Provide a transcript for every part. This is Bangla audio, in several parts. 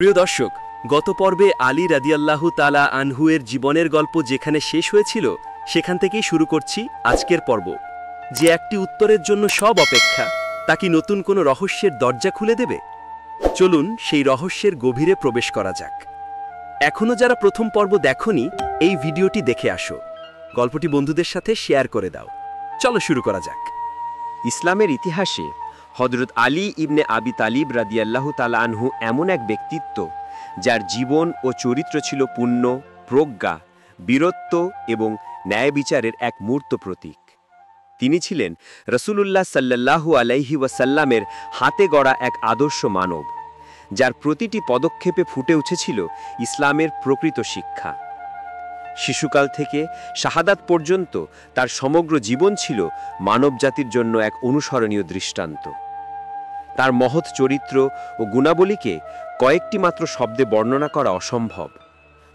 প্রিয় দর্শক, গত পর্বে আলী রাদিয়াল্লাহু তাআলা আনহু এর জীবনের গল্প যেখানে শেষ হয়েছিল সেখান থেকেই শুরু করছি আজকের পর্ব। যে একটি উত্তরের জন্য সব অপেক্ষা, তা কি নতুন কোনো রহস্যের দরজা খুলে দেবে? চলুন সেই রহস্যের গভীরে প্রবেশ করা যাক। এখনও যারা প্রথম পর্ব দেখোনি, এই ভিডিওটি দেখে আসো, গল্পটি বন্ধুদের সাথে শেয়ার করে দাও। চলো শুরু করা যাক। ইসলামের ইতিহাসে হযরত আলী ইবনে আবি তালিব রাদিয়াল্লাহু তাআলা আনহু এমন এক ব্যক্তিত্ব যার জীবন ও চরিত্র ছিল পুণ্য, প্রজ্ঞা, বীরত্ব এবং ন্যায় বিচারের এক মূর্ত প্রতীক। তিনি ছিলেন রাসূলুল্লাহ সাল্লাল্লাহু আলাইহি ওয়াসাল্লামের হাতে গড়া এক আদর্শ মানব, যার প্রতিটি পদক্ষেপে ফুটে উঠেছিল ইসলামের প্রকৃত শিক্ষা। শিশুকাল থেকে শাহাদাত পর্যন্ত তার সমগ্র জীবন ছিল মানবজাতির জন্য এক অনুসরণীয় দৃষ্টান্ত। তার মহৎ চরিত্র ও গুণাবলীকে কয়েকটি মাত্র শব্দে বর্ণনা করা অসম্ভব,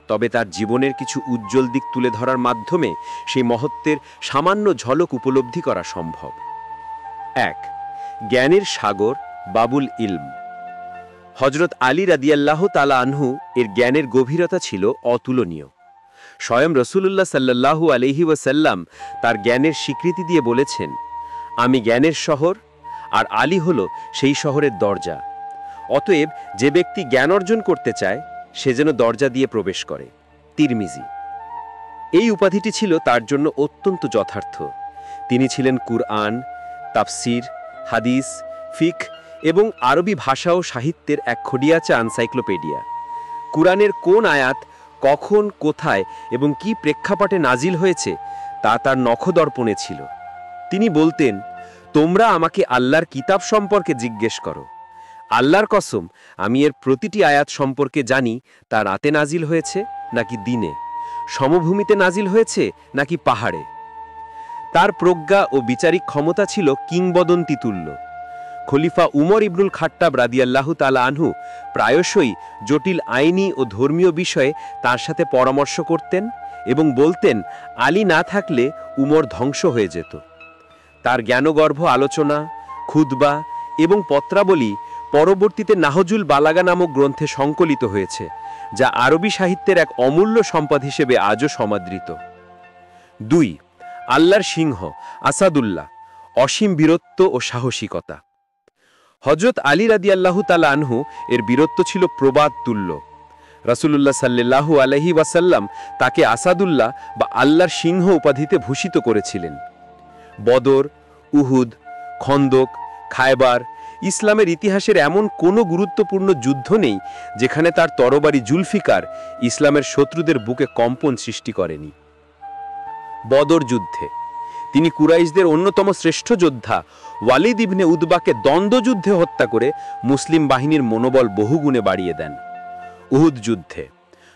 তবে তার জীবনের কিছু উজ্জ্বল দিক তুলে ধরার মাধ্যমে সেই মহত্বের সামান্য ঝলক উপলব্ধি করা সম্ভব। ১. জ্ঞানের সাগর বাবুল ইলম। হযরত আলী রাদিয়াল্লাহু তাআলা আনহু এর জ্ঞানের গভীরতা ছিল অতুলনীয়। স্বয়ং রাসূলুল্লাহ সাল্লাল্লাহু আলাইহি ওয়াসাল্লাম তার জ্ঞানের স্বীকৃতি দিয়ে বলেছেন, আমি জ্ঞানের শহর, আর আলী হলো সেই শহরের দরজা। অতএব যে ব্যক্তি জ্ঞান অর্জন করতে চায় সে যেন দরজা দিয়ে প্রবেশ করে। তিরমিজি। এই উপাধিটি ছিল তার জন্য অত্যন্ত যথার্থ। তিনি ছিলেন কুরআন, তাফসির, হাদিস, ফিকহ এবং আরবি ভাষা ও সাহিত্যের এক খডিয়াচা এনসাইক্লোপিডিয়া। কুরআনের কোন আয়াত কখন, কোথায় এবং কি প্রেক্ষাপটে নাজিল হয়েছে তা তার নখদর্পণে ছিল। তিনি বলতেন, তোমরা আমাকে আল্লাহর কিতাব সম্পর্কে জিজ্ঞেস করো। আল্লাহর কসম, আমি এর প্রতিটি আয়াত সম্পর্কে জানি তা রাতে নাজিল হয়েছে নাকি দিনে, সমভূমিতে নাজিল হয়েছে নাকি পাহাড়ে। তার প্রজ্ঞা ও বিচারিক ক্ষমতা ছিল কিংবদন্তি তুল্য। খলিফা উমর ইবনুল খাট্টাব রাদিয়াল্লাহু তাআলা আনহু প্রায়শই জটিল আইনি ও ধর্মীয় বিষয়ে তার সাথে পরামর্শ করতেন এবং বলতেন, আলী না থাকলে উমর ধ্বংস হয়ে যেত। তার জ্ঞানগর্ভ আলোচনা, খুতবা এবং পত্রাবলী পরবর্তীতে নাহজুল বালাগা নামক গ্রন্থে সংকলিত হয়েছে, যা আরবি সাহিত্যের এক অমূল্য সম্পদ হিসেবে আজও সমাদৃত। ২. আল্লাহর সিংহ আসাদুল্লাহ, অসীম বীরত্ব ও সাহসিকতা। হযরত আলী রাদিয়াল্লাহু তাআলা আনহু এর বীরত্ব ছিল প্রবাদ তুল্য। রাসূলুল্লাহ সাল্লাল্লাহু আলাইহি ওয়াসাল্লাম তাকে আসাদুল্লাহ বা আল্লাহর সিংহ উপাধিতে ভূষিত করেছিলেন। বদর, উহুদ, খন্দক, খায়বার, ইসলামের ইতিহাসের এমন কোনো গুরুত্বপূর্ণ যুদ্ধ নেই যেখানে তার তরবারি জুলফিকার ইসলামের শত্রুদের বুকে কম্পন সৃষ্টি করেনি। বদর যুদ্ধে তিনি কুরাইশদের অন্যতম শ্রেষ্ঠ যোদ্ধা ওয়ালিদ ইবনে উতবাকে দ্বন্দ্বযুদ্ধে হত্যা করে মুসলিম বাহিনীর মনোবল বহুগুণে বাড়িয়ে দেন। উহুদ যুদ্ধে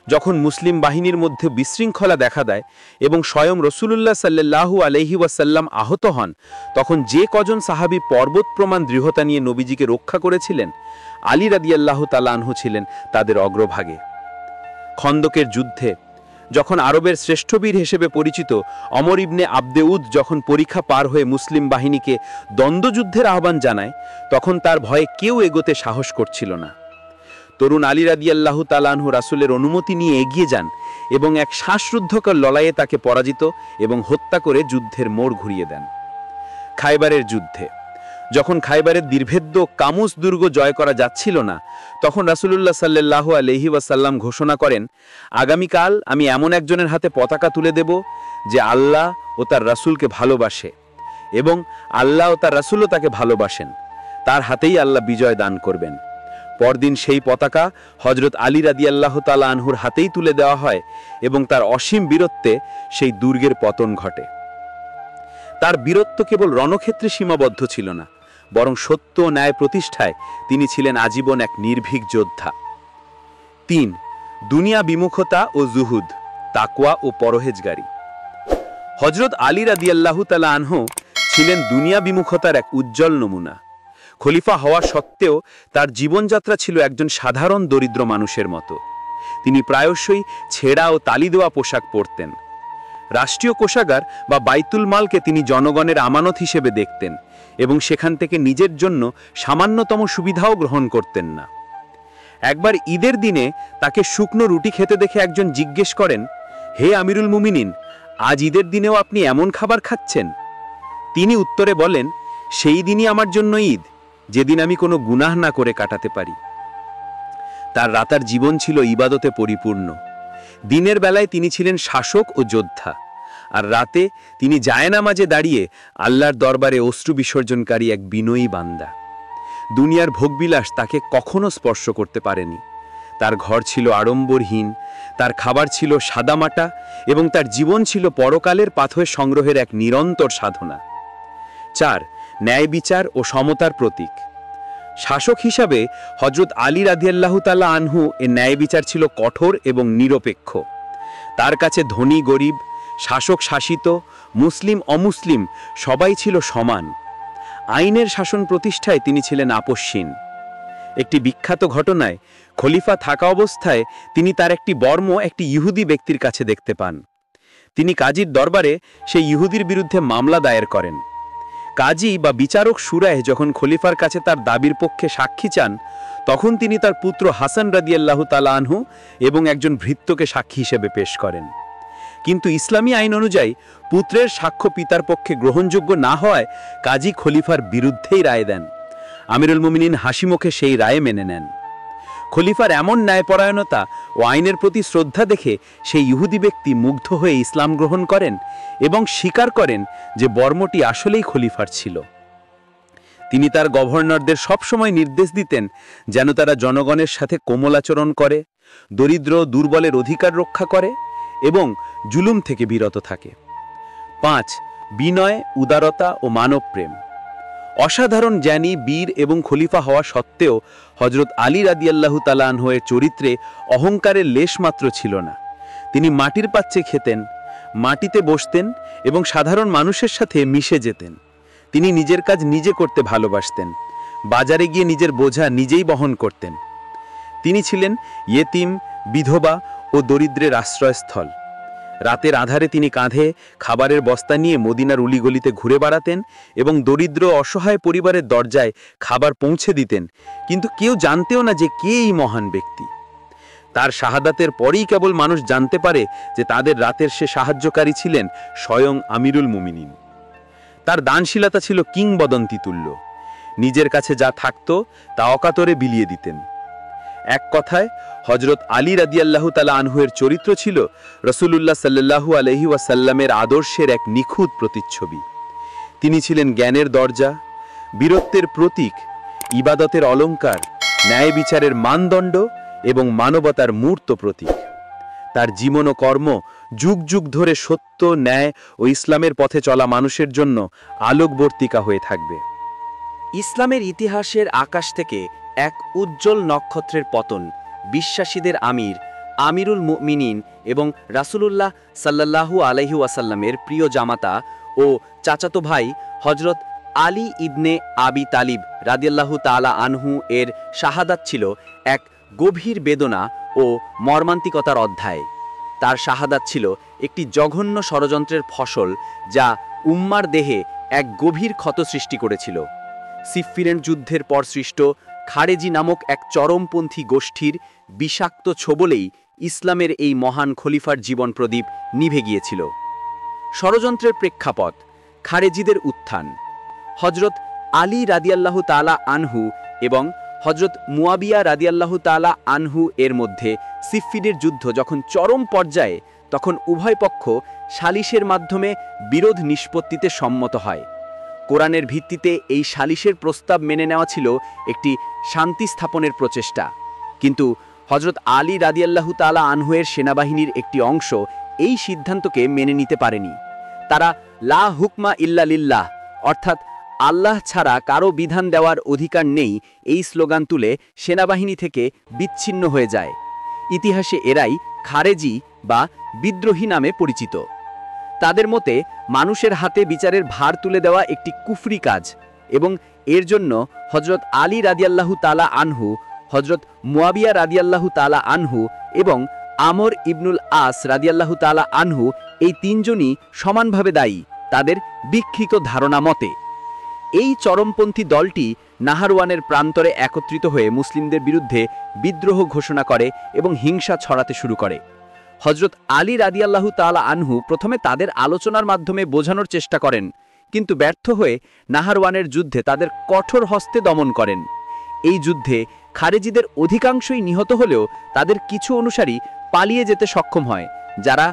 যখন মুসলিম বাহিনীর মধ্যে বিশৃঙ্খলা দেখা দেয় এবং স্বয়ং রাসূলুল্লাহ সাল্লাল্লাহু আলাইহি ওয়াসাল্লাম আহত হন, তখন যে কজন সাহাবী পর্বত প্রমাণ দৃঢ়তা নিয়ে নবীজিকে রক্ষা করেছিলেন, আলী রাদিয়াল্লাহু তাআলা আনহু ছিলেন তাদের অগ্রভাগে। খন্দকের যুদ্ধে যখন আরবের শ্রেষ্ঠ বীর হিসেবে পরিচিত অমর ইবনে আবদে উদ যখন পরীক্ষা পার হয়ে মুসলিম বাহিনীকে দ্বন্দ্বযুদ্ধের আহ্বান জানায়, তখন তার ভয়ে কেউ এগোতে সাহস করছিল না। তরুণ আলী রাদিয়াল্লাহু তাআলা আনহু রাসূলের অনুমতি নিয়ে এগিয়ে যান এবং এক শ্বাসরুদ্ধকর লড়াইয়ে তাকে পরাজিত এবং হত্যা করে যুদ্ধের মোড় ঘুরিয়ে দেন। খায়বারের যুদ্ধে যখন খায়বারের দীর্ভেদ্য কামুস দুর্গ জয় করা যাচ্ছিল না, তখন রাসূলুল্লাহ সাল্লাল্লাহু আলাইহি ওয়াসাল্লাম ঘোষণা করেন, আগামীকাল আমি এমন একজনের হাতে পতাকা তুলে দেব যে আল্লাহ ও তার রাসূলকে ভালোবাসে এবং আল্লাহ ও তার রাসূলও তাকে ভালোবাসেন। তার হাতেই আল্লাহ বিজয় দান করবেন। পরদিন সেই পতাকা হযরত আলী রাদিয়াল্লাহু তাআলা আনহুর হাতেই তুলে দেওয়া হয় এবং তার অসীম বীরত্বে সেই দুর্গের পতন ঘটে। তার বীরত্ব কেবল রণক্ষেত্রে সীমাবদ্ধ ছিল না, বরং সত্য ও ন্যায় প্রতিষ্ঠায় তিনি ছিলেন আজীবন এক নির্ভীক যোদ্ধা। ৩. দুনিয়া বিমুখতা ও জুহুদ, তাকওয়া ও পরহেজগারি। হযরত আলী রাদিয়াল্লাহু তাআলা আনহু ছিলেন দুনিয়া বিমুখতার এক উজ্জ্বল নমুনা। খলিফা হওয়া সত্ত্বেও তার জীবনযাত্রা ছিল একজন সাধারণ দরিদ্র মানুষের মতো। তিনি প্রায়শই ছেঁড়া ও তালি দেওয়া পোশাক পরতেন। রাষ্ট্রীয় কোষাগার বা বাইতুল মালকে তিনি জনগণের আমানত হিসেবে দেখতেন এবং সেখান থেকে নিজের জন্য সামান্যতম সুবিধাও গ্রহণ করতেন না। একবার ঈদের দিনে তাকে শুকনো রুটি খেতে দেখে একজন জিজ্ঞেস করেন, হে আমিরুল মুমিনিন, আজ ঈদের দিনেও আপনি এমন খাবার খাচ্ছেন? তিনি উত্তরে বলেন, সেই দিনই আমার জন্য ঈদ, যেদিন আমি কোনো গুনাহ না করে কাটাতে পারি। তার রাতার জীবন ছিল ইবাদতে পরিপূর্ণ। দিনের বেলায় তিনি ছিলেন শাসক ও যোদ্ধা, আর রাতে তিনি জায়নামাজে দাঁড়িয়ে আল্লাহর দরবারে অশ্রু বিসর্জনকারী এক বিনয়ী বান্দা। দুনিয়ার ভোগবিলাস তাকে কখনো স্পর্শ করতে পারেনি। তার ঘর ছিল আড়ম্বরহীন, তার খাবার ছিল সাদামাটা, এবং তার জীবন ছিল পরকালের পাথর সংগ্রহের এক নিরন্তর সাধনা। 4. ন্যায় বিচার ও সমতার প্রতীক। শাসক হিসাবে হযরত আলী রাদিয়াল্লাহু তাআলা আনহু এর ন্যায় বিচার ছিল কঠোর এবং নিরপেক্ষ। তার কাছে ধনী গরিব, শাসক শাসিত, মুসলিম অমুসলিম সবাই ছিল সমান। আইনের শাসন প্রতিষ্ঠায় তিনি ছিলেন আপসহীন। একটি বিখ্যাত ঘটনায় খলিফা থাকা অবস্থায় তিনি তার একটি বর্ম একটি ইহুদি ব্যক্তির কাছে দেখতে পান। তিনি কাজীর দরবারে সেই ইহুদির বিরুদ্ধে মামলা দায়ের করেন। কাজী বা বিচারক সুরাহ যখন খলিফার কাছে তার দাবির পক্ষে সাক্ষী চান, তখন তিনি তার পুত্র হাসান রাদিয়াল্লাহু তাআলা আনহু এবং একজন ভৃত্যকে সাক্ষী হিসেবে পেশ করেন। কিন্তু ইসলামী আইন অনুযায়ী পুত্রের সাক্ষ্য পিতার পক্ষে গ্রহণযোগ্য না হওয়ায় কাজী খলিফার বিরুদ্ধেই রায় দেন। আমিরুল মুমিনিন হাসিমুখে সেই রায় মেনে নেন। খলিফার এমন ন্যায়পরায়ণতা ও আইনের প্রতি শ্রদ্ধা দেখে সেই ইহুদি ব্যক্তি মুগ্ধ হয়ে ইসলাম গ্রহণ করেন এবং স্বীকার করেন যে বর্মটি আসলেই খলিফার ছিল। তিনি তার গভর্নরদের সবসময় নির্দেশ দিতেন যেন তারা জনগণের সাথে কোমল আচরণ করে, দরিদ্র দুর্বলের অধিকার রক্ষা করে এবং জুলুম থেকে বিরত থাকে। 5. বিনয়, উদারতা ও মানবপ্রেম। অসাধারণ জ্ঞানী, বীর এবং খলিফা হওয়া সত্ত্বেও হযরত আলী রাদিয়াল্লাহু তাআলা আনহু এর চরিত্রে অহংকারের লেশমাত্র ছিল না। তিনি মাটির পাত্রে খেতেন, মাটিতে বসতেন এবং সাধারণ মানুষের সাথে মিশে যেতেন। তিনি নিজের কাজ নিজে করতে ভালোবাসতেন, বাজারে গিয়ে নিজের বোঝা নিজেই বহন করতেন। তিনি ছিলেন ইয়েতিম, বিধবা ও দরিদ্রের আশ্রয়স্থল। রাতের আধারে তিনি কাঁধে খাবারের বস্তা নিয়ে মদিনার উলিগলিতে ঘুরে বেড়াতেন এবং দরিদ্র অসহায় পরিবারের দরজায় খাবার পৌঁছে দিতেন, কিন্তু কেউ জানতেও না যে কে এই মহান ব্যক্তি। তার শাহাদাতের পরেই কেবল মানুষ জানতে পারে যে তাদের রাতের সে সাহায্যকারী ছিলেন স্বয়ং আমিরুল মুমিনিন। তার দানশীলতা ছিল কিংবদন্তি তুল্য। নিজের কাছে যা থাকত তা অকাতরে বিলিয়ে দিতেন। এক কথায় হযরত আলী রাদিয়াল্লাহু তাআলা আনহু এর চরিত্র ছিল রাসূলুল্লাহ সাল্লাল্লাহু আলাইহি ওয়াসাল্লামের আদর্শের এক নিখুঁত প্রতিচ্ছবি। তিনি ছিলেন জ্ঞানের দরজা, বীরত্বের প্রতীক, ইবাদতের অলংকার, ন্যায় বিচারের মানদণ্ড এবং মানবতার মূর্ত প্রতীক। তার জীবন ও কর্ম যুগ যুগ ধরে সত্য, ন্যায় ও ইসলামের পথে চলা মানুষের জন্য আলোকবর্তিকা হয়ে থাকবে। ইসলামের ইতিহাসের আকাশ থেকে এক উজ্জ্বল নক্ষত্রের পতন বিশ্বাসীদের আমির আমিরুল মুমিনিন এবং রাসূলুল্লাহ সাল্লাল্লাহু আলাইহি ওয়াসাল্লামের প্রিয় জামাতা ও চাচাতো ভাই হযরত আলী ইবনে আবি তালিব রাদিয়াল্লাহু তাআলা আনহু এর শাহাদাত ছিল এক গভীর বেদনা ও মর্মান্তিকতার অধ্যায়। তার শাহাদাত ছিল একটি জঘন্য ষড়যন্ত্রের ফসল যা উম্মার দেহে এক গভীর ক্ষত সৃষ্টি করেছিল। সিফফিনের যুদ্ধের পর সৃষ্ট খারেজি নামক এক চরমপন্থী গোষ্ঠীর বিষাক্ত ছোবলেই ইসলামের এই মহান খলিফার জীবন প্রদীপ নিভে গিয়েছিল। ষড়যন্ত্রের প্রেক্ষাপট: খারেজিদের উত্থান। হযরত আলী রাদিয়াল্লাহু তাআলা আনহু এবং হযরত মুয়াবিয়া রাদিয়াল্লাহু তাআলা আনহু এর মধ্যে সিফফিনের যুদ্ধ যখন চরম পর্যায়ে, তখন উভয় পক্ষ সালিশের মাধ্যমে বিরোধ নিষ্পত্তিতে সম্মত হয়। কোরআনের ভিত্তিতে এই সালিশের প্রস্তাব মেনে নেওয়া ছিল একটি শান্তি স্থাপনের প্রচেষ্টা, কিন্তু হযরত আলী রাদিয়াল্লাহু তাআলা আনহু এর সেনাবাহিনীর একটি অংশ এই সিদ্ধান্তকে মেনে নিতে পারেনি। তারা লা হুকমা ইল্লা লিল্লাহ, অর্থাৎ আল্লাহ ছাড়া কারো বিধান দেওয়ার অধিকার নেই, এই স্লোগান তুলে সেনাবাহিনী থেকে বিচ্ছিন্ন হয়ে যায়। ইতিহাসে এরাই খারেজি বা বিদ্রোহী নামে পরিচিত। তাদের মতে মানুষের হাতে বিচারের ভার তুলে দেওয়া একটি কুফরি কাজ এবং এর জন্য হযরত আলী রাদিয়াল্লাহু তাআলা আনহু, হযরত মুয়াবিয়া রাদিয়াল্লাহু তাআলা আনহু এবং আমর ইবনুল আস রাদিয়াল্লাহু তাআলা আনহু এই তিনজনই সমানভাবে দায়ী তাদের বিকৃত ধারণা মতে। এই চরমপন্থী দলটি নাহারওয়ানের প্রান্তরে একত্রিত হয়ে মুসলিমদের বিরুদ্ধে বিদ্রোহ ঘোষণা করে এবং হিংসা ছড়াতে শুরু করে। হজরত আলী রাদিয়াল্লাহু তাআলা আনহু প্রথমে তাদের আলোচনার মাধ্যমে বোঝানোর চেষ্টা করেন, কিন্তু ব্যর্থ হয়ে নাহারওয়ানের যুদ্ধে তাদের কঠোর হস্তে দমন করেন। এই যুদ্ধে খারেজিদের অধিকাংশই নিহত হলেও তাদের কিছু অনুসারী পালিয়ে যেতে সক্ষম হয়, যারা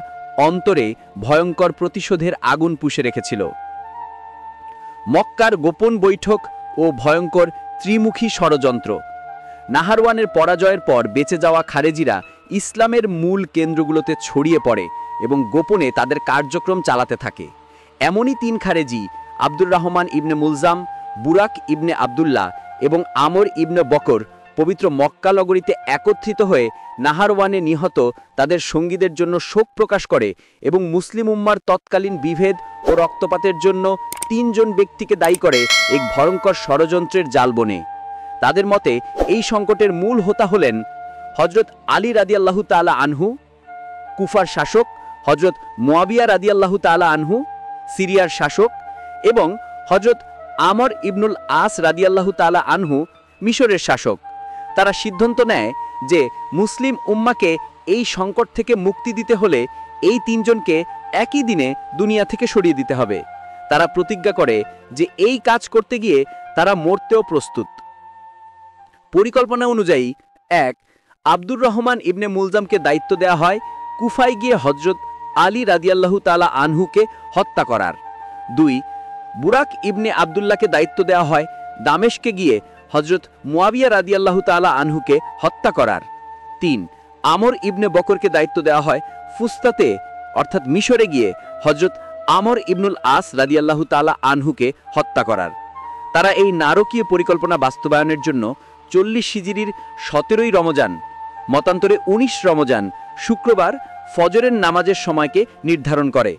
অন্তরে ভয়ঙ্কর প্রতিশোধের আগুন পুষে রেখেছিল। মক্কার গোপন বৈঠক ও ভয়ঙ্কর ত্রিমুখী ষড়যন্ত্র। নাহারওয়ানের পরাজয়ের পর বেঁচে যাওয়া খারেজিরা ইসলামের মূল কেন্দ্রগুলোতে ছড়িয়ে পড়ে এবং গোপনে তাদের কার্যক্রম চালাতে থাকে। এমনই 3 খারেজি আব্দুর রহমান ইবনে মুলজাম, বুরাক ইবনে আবদুল্লাহ এবং আমর ইবনে বকর পবিত্র মক্কা নগরীতে একত্রিত হয়ে নাহারওয়ানে নিহত তাদের সঙ্গীদের জন্য শোক প্রকাশ করে এবং মুসলিম উম্মার তৎকালীন বিভেদ ও রক্তপাতের জন্য 3 জন ব্যক্তিকে দায়ী করে এক ভয়ঙ্কর ষড়যন্ত্রের জাল বনে। তাদের মতে এই সংকটের মূল হোতা হলেন হজরত আলী রাদিয়াল্লাহু তাআলা আনহু, কুফার শাসক হজরত মুয়াবিয়া রাদিয়াল্লাহু তাআলা আনহু, সিরিয়ার শাসক, এবং হজরত আমর ইবনুল আস রাদিয়াল্লাহু তাআলা আনহু, মিশরের শাসক। তারা সিদ্ধান্ত নেয় যে মুসলিম উম্মাকে এই সংকট থেকে মুক্তি দিতে হলে এই 3 জনকে একই দিনে দুনিয়া থেকে সরিয়ে দিতে হবে। তারা প্রতিজ্ঞা করে যে এই কাজ করতে গিয়ে তারা মরতেও প্রস্তুত। পরিকল্পনা অনুযায়ী 1. আব্দুর রহমান ইবনে মুলজামকে দায়িত্ব দেওয়া হয় কুফায় গিয়ে হজরত আলী রাদিয়াল্লাহু তাআলা আনহুকে হত্যা করার। 2. বুরাক ইবনে আবদুল্লাহকে দায়িত্ব দেওয়া হয় দামেশকে গিয়ে হজরত মুয়াবিয়া রাদিয়াল্লাহু তাআলা আনহুকে হত্যা করার। 3. আমর ইবনে বকরকে দায়িত্ব দেওয়া হয় ফুস্তাতে অর্থাৎ মিশরে গিয়ে হজরত আমর ইবনুল আস রাদিয়াল্লাহু তাআলা আনহুকে হত্যা করার। তারা এই নারকীয় পরিকল্পনা বাস্তবায়নের জন্য 40 হিজরির 17 রমজান, মতান্তরে 19 রমজান শুক্রবার ফজরের নামাজের সময়কে নির্ধারণ করে।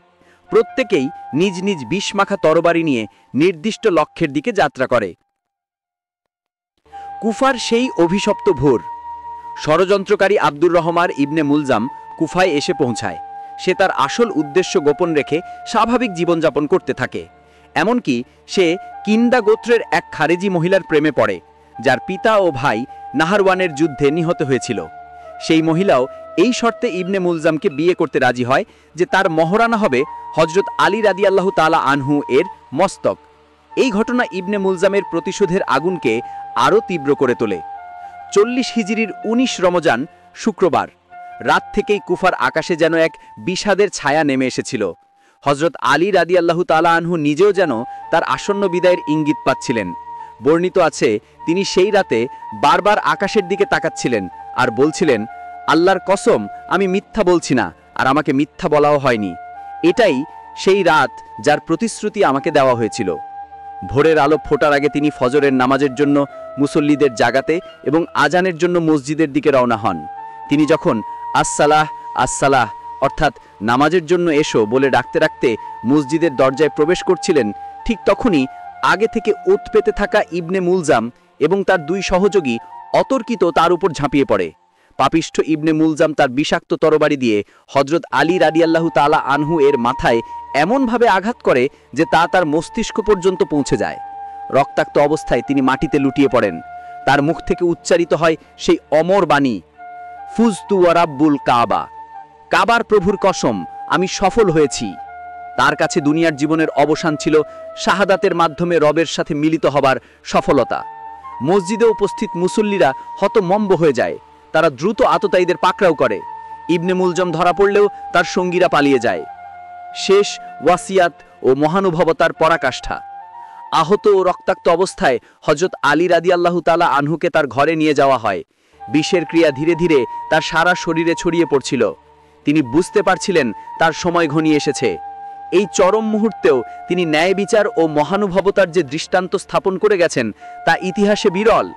প্রত্যেকেই নিজ নিজ বিষমাখা তরবারি নিয়ে নির্দিষ্ট লক্ষ্যের দিকে যাত্রা করে। কুফার সেই অভিশপ্ত ভোর। ষড়যন্ত্রকারী আব্দুর রহমান ইবনে মুলজাম কুফায় এসে পৌঁছায়। সে তার আসল উদ্দেশ্য গোপন রেখে স্বাভাবিক জীবনযাপন করতে থাকে। এমনকি সে কিন্দা গোত্রের এক খারেজি মহিলার প্রেমে পড়ে, যার পিতা ও ভাই নাহারওয়ানের যুদ্ধে নিহত হয়েছিল। সেই মহিলাও এই শর্তে ইবনে মুলজামকে বিয়ে করতে রাজি হয় যে তার মহরানা হবে হজরত আলী রাদিয়াল্লাহু তাআলা আনহু এর মস্তক। এই ঘটনা ইবনে মুলজামের প্রতিশোধের আগুনকে আরও তীব্র করে তোলে। 40 হিজরির 19 রমজান শুক্রবার রাত থেকেই কুফার আকাশে যেন এক বিষাদের ছায়া নেমে এসেছিল। হজরত আলী রাদিয়াল্লাহু তাআলা আনহু নিজেও যেন তার আসন্ন বিদায়ের ইঙ্গিত পাচ্ছিলেন। বর্ণিত আছে তিনি সেই রাতে বারবার আকাশের দিকে তাকাচ্ছিলেন আর বলছিলেন, আল্লাহর কসম আমি মিথ্যা বলছি না, আর আমাকে মিথ্যা বলাও হয়নি। এটাই সেই রাত যার প্রতিশ্রুতি আমাকে দেওয়া হয়েছিল। ভোরের আলো ফোটার আগে তিনি ফজরের নামাজের জন্য মুসল্লিদের জাগাতে এবং আজানের জন্য মসজিদের দিকে রওনা হন। তিনি যখন আসসালাহ আসসালাহ অর্থাৎ নামাজের জন্য এসো বলে ডাকতে ডাকতে মসজিদের দরজায় প্রবেশ করছিলেন, ঠিক তখনই আগে থেকে ওত পেতে থাকা ইবনে মুলজাম এবং তার 2 সহযোগী অতর্কিত তার উপর ঝাঁপিয়ে পড়ে। পাপিষ্ঠ ইবনে মুলজাম তার বিষাক্ত তরবারি দিয়ে হজরত আলী রাদিয়াল্লাহু তাআলা আনহু এর মাথায় এমনভাবে আঘাত করে যে তা তার মস্তিষ্ক পর্যন্ত পৌঁছে যায়। রক্তাক্ত অবস্থায় তিনি মাটিতে লুটিয়ে পড়েন। তার মুখ থেকে উচ্চারিত হয় সেই অমর বাণী, ফুজতু ওয়া রাব্বুল কাবা, কাবার প্রভুর কসম আমি সফল হয়েছি। তার কাছে দুনিয়ার জীবনের অবসান ছিল শাহাদাতের মাধ্যমে রবের সাথে মিলিত হবার সফলতা। মসজিদে উপস্থিত মুসল্লিরা হতমম্ব হয়ে যায়। তারা দ্রুত আততায়ীদের পাকড়াও করে। ইবনে মুলজাম ধরা পড়লেও তার সঙ্গীরা পালিয়ে যায়। শেষ ওয়াসিয়াত ও মহানুভবতার পরাকাষ্ঠা। আহত ও রক্তাক্ত অবস্থায় হজরত আলী রাদিয়াল্লাহু তাআলা আনহুকে তার ঘরে নিয়ে যাওয়া হয়। বিষের ক্রিয়া ধীরে ধীরে তার সারা শরীরে ছড়িয়ে পড়ছিল। তিনি বুঝতে পারছিলেন তার সময় ঘনিয়ে এসেছে। এই চরম মুহূর্তেও তিনি ন্যায় বিচার ও মহানুভবতার যে দৃষ্টান্ত স্থাপন করে গেছেন তা ইতিহাসে বিরল।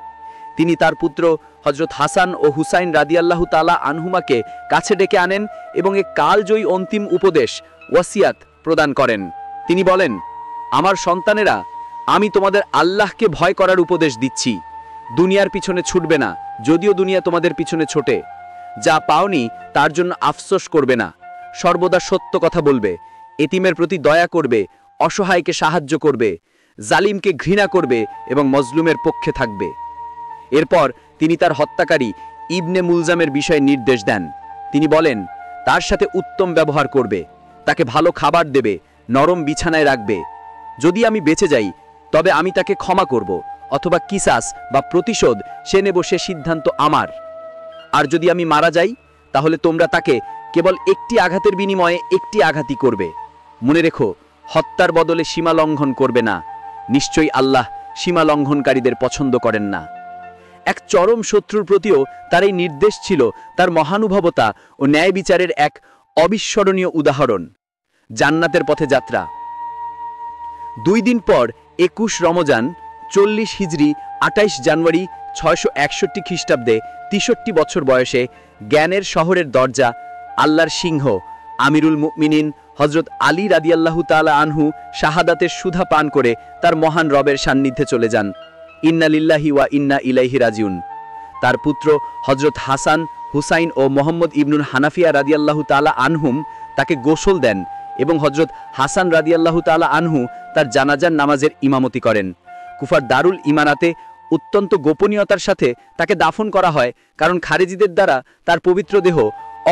তিনি তার পুত্র হজরত হাসান ও হুসাইন রাদিয়াল্লাহু তাআলা আনহুমাকে কাছে ডেকে আনেন এবং এক কালজয়ী অন্তিম উপদেশ ওয়াসিয়াত প্রদান করেন। তিনি বলেন, আমার সন্তানেরা, আমি তোমাদের আল্লাহকে ভয় করার উপদেশ দিচ্ছি। দুনিয়ার পিছনে ছুটবে না, যদিও দুনিয়া তোমাদের পিছনে ছোটে। যা পাওনি তার জন্য আফসোস করবে না, সর্বদা সত্য কথা বলবে, এতিমের প্রতি দয়া করবে, অসহায়কে সাহায্য করবে, জালিমকে ঘৃণা করবে এবং মজলুমের পক্ষে থাকবে। এরপর তিনি তার হত্যাকারী ইবনে মুলজামের বিষয়ে নির্দেশ দেন। তিনি বলেন, তার সাথে উত্তম ব্যবহার করবে, তাকে ভালো খাবার দেবে, নরম বিছানায় রাখবে। যদি আমি বেঁচে যাই তবে আমি তাকে ক্ষমা করব, অথবা কিসাস বা প্রতিশোধ সে নেব, সে সিদ্ধান্ত আমার। আর যদি আমি মারা যাই তাহলে তোমরা তাকে কেবল একটি আঘাতের বিনিময়ে একটি আঘাতই করবে। মনে রেখো, হত্যার বদলে সীমা লঙ্ঘন করবে না। নিশ্চয়ই আল্লাহ সীমা লঙ্ঘনকারীদের পছন্দ করেন না। এক চরম শত্রুর প্রতিও তার এই নির্দেশ ছিল তার মহানুভবতা ও ন্যায় বিচারের এক অবিস্মরণীয় উদাহরণ। জান্নাতের পথে যাত্রা। 2 দিন পর 21 রমজান 40 হিজরি 28 জানুয়ারি 661 খ্রিস্টাব্দে 63 বছর বয়সে জ্ঞানের শহরের দরজা, আল্লাহর সিংহ আমিরুল মুমিনিন হজরত আলী রাদিয়াল্লাহু তাআলা আনহু শাহাদাতের সুধা পান করে তার মহান রবের সান্নিধ্যে চলে যান। ইন্না লিল্লাহি ওয়া ইন্না ইলাইহি রাজিউন। তার পুত্র হজরত হাসান, হুসাইন ও মোহাম্মদ ইবনুল হানাফিয়া রাদিয়াল্লাহু তাআলা আনহুম তাকে গোসল দেন এবং হজরত হাসান রাদিয়াল্লাহু তাআলা আনহু তার জানাজার নামাজের ইমামতি করেন। কুফার দারুল ইমানাতে অত্যন্ত গোপনীয়তার সাথে তাকে দাফন করা হয়, কারণ খারেজিদের দ্বারা তার পবিত্র দেহ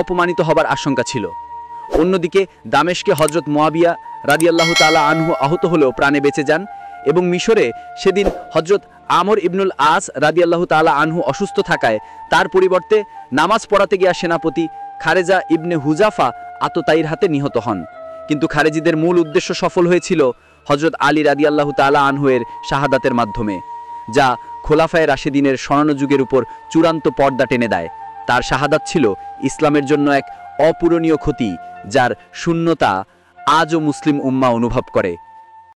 অপমানিত হবার আশঙ্কা ছিল। অন্যদিকে দামেশকে হজরত মুয়াবিয়া রাদিয়াল্লাহু তাআলা আনহু আহত হলেও প্রাণে বেঁচে যান এবং মিশরে সেদিন হজরত আমর ইবনুল আস রাদিয়াল্লাহু তাআলা আনহু অসুস্থ থাকায় তার পরিবর্তে নামাজ পড়াতে গিয়া সেনাপতি খারেজা ইবনে হুজাফা আততায়ীর হাতে নিহত হন। কিন্তু খারেজিদের মূল উদ্দেশ্য সফল হয়েছিল হজরত আলী রাদিয়াল্লাহু তাআলা আনহুয়ের শাহাদাতের মাধ্যমে, যা খোলাফায়ে রাশেদিনের স্বর্ণযুগের উপর চূড়ান্ত পর্দা টেনে দেয়। তার শাহাদাত ছিল ইসলামের জন্য এক অপূরণীয় ক্ষতি, যার শূন্যতা আজও মুসলিম উম্মাহ অনুভব করে।